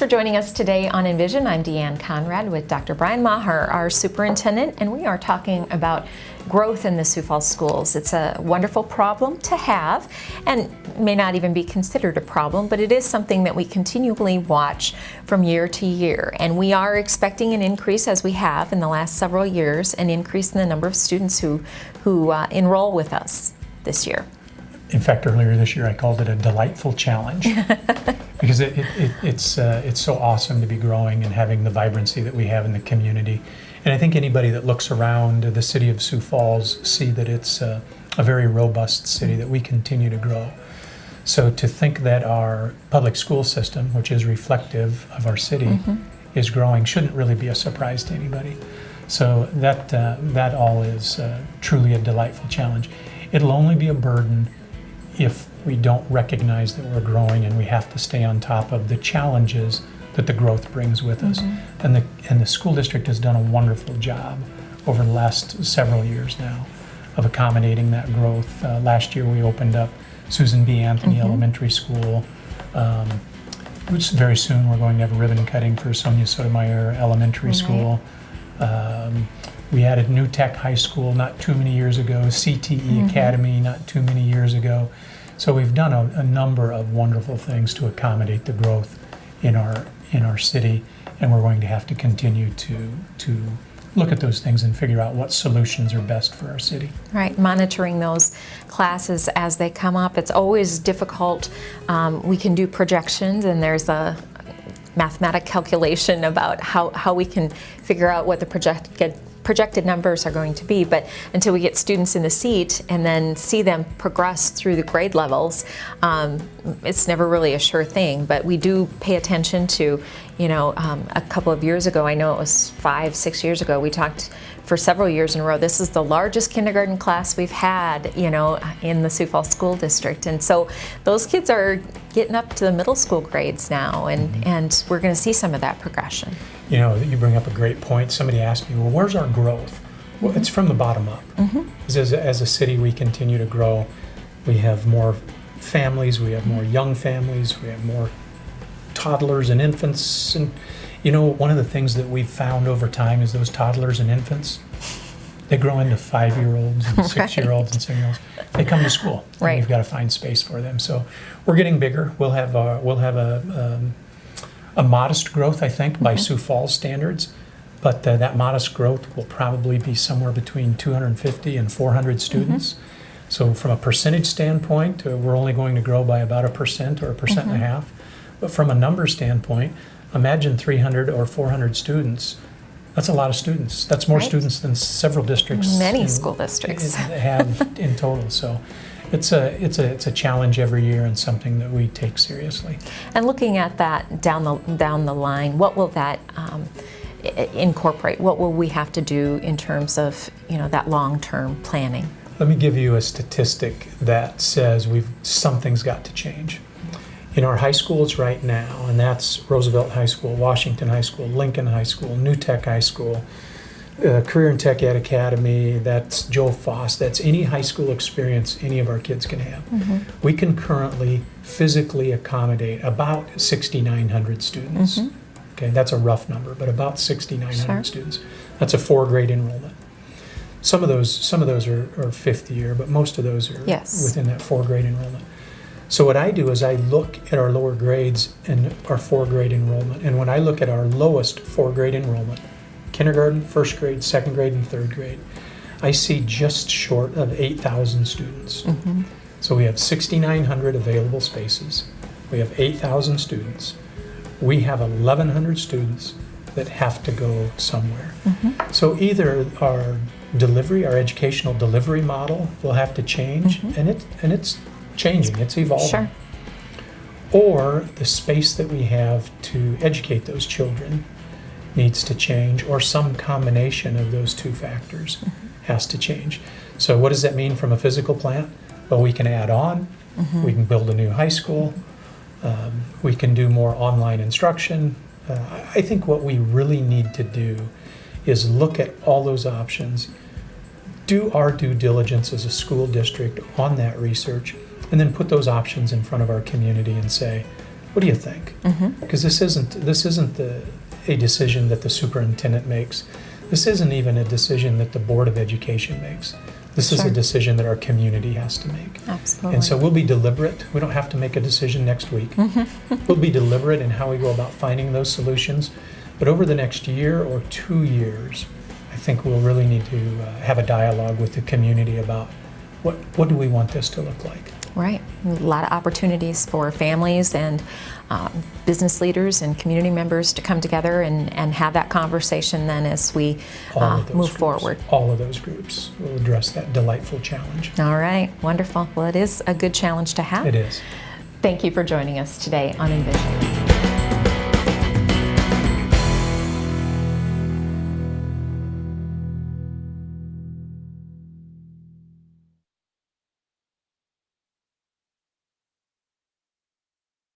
for joining us today on Envision. I'm Deanne Conrad with Dr. Brian Maher, our superintendent, and we are talking about growth in the Sioux Falls schools. It's a wonderful problem to have and may not even be considered a problem, but it is something that we continually watch from year to year. And we are expecting an increase, as we have in the last several years, an increase in the number of students who enroll with us this year. In fact, earlier this year I called it a delightful challenge because it's so awesome to be growing and having the vibrancy that we have in the community. And I think anybody that looks around the city of Sioux Falls see that it's a very robust city, that we continue to grow. So to think that our public school system, which is reflective of our city, is growing shouldn't really be a surprise to anybody. So that all is truly a delightful challenge. It'll only be a burden if we don't recognize that we're growing and we have to stay on top of the challenges that the growth brings with us. And the school district has done a wonderful job over the last several years now of accommodating that growth. Last year we opened up Susan B. Anthony Elementary School, which very soon we're going to have a ribbon cutting for Sonia Sotomayor Elementary School. We added New Tech High School not too many years ago, CTE Academy not too many years ago. So we've done a number of wonderful things to accommodate the growth in our city, and we're going to have to continue to look at those things and figure out what solutions are best for our city. Right, monitoring those classes as they come up. It's always difficult. We can do projections, and there's a mathematic calculation about how we can figure out what the projected numbers are going to be, but until we get students in the seat and then see them progress through the grade levels, it's never really a sure thing. But we do pay attention to, a couple of years ago, I know it was 5-6 years ago, we talked for several years in a row, this is the largest kindergarten class we've had, in the Sioux Falls School District. And so those kids are getting up to the middle school grades now, and we're going to see some of that progression. You bring up a great point. Somebody asked me, well, where's our growth? Well, it's from the bottom up. As a city, we continue to grow. We have more families, we have more young families, we have more toddlers and infants. And one of the things that we've found over time is those toddlers and infants, they grow into 5-year-olds and 6-year-olds and 7-year-olds. They come to school, and we've got to find space for them. So we're getting bigger. We'll have a modest growth, I think, by Sioux Falls standards, but that modest growth will probably be somewhere between 250 and 400 students. So from a percentage standpoint, we're only going to grow by about 1% or 1.5%. But from a number standpoint, imagine 300 or 400 students. That's a lot of students. That's more students than several districts. Many school districts have in total. So it's a challenge every year and something that we take seriously. And looking at that down the line, what will that incorporate? What will we have to do in terms of that long-term planning? Let me give you a statistic that says something's got to change. In our high schools right now, and that's Roosevelt High School, Washington High School, Lincoln High School, New Tech High School, Career and Tech Ed Academy, that's Joe Foss, that's any high school experience any of our kids can have. We can currently physically accommodate about 6,900 students. Okay, that's a rough number, but about 6,900 students. That's a 4-grade enrollment. Some of those are fifth year, but most of those are within that 4-grade enrollment. So what I do is I look at our lower grades and our 4-grade enrollment, and when I look at our lowest 4-grade enrollment, kindergarten, 1st grade, 2nd grade, and 3rd grade, I see just short of 8,000 students. So we have 6,900 available spaces. We have 8,000 students. We have 1,100 students that have to go somewhere. So either our educational delivery model will have to change, and it's changing, it's evolving. Or the space that we have to educate those children needs to change, or some combination of those two factors has to change. So what does that mean from a physical plant? Well, we can add on, we can build a new high school, we can do more online instruction. I think what we really need to do is look at all those options, do our due diligence as a school district on that research, and then put those options in front of our community and say, what do you think? Because this isn't a decision that the superintendent makes. This isn't even a decision that the Board of Education makes. This is a decision that our community has to make. Absolutely. And so we'll be deliberate. We don't have to make a decision next week. We'll be deliberate in how we go about finding those solutions. But over the next year or 2 years, I think we'll really need to have a dialogue with the community about what do we want this to look like. Right. A lot of opportunities for families and business leaders and community members to come together and have that conversation then as we move forward. All of those groups will address that delightful challenge. All right. Wonderful. Well, it is a good challenge to have. It is. Thank you for joining us today on Envision.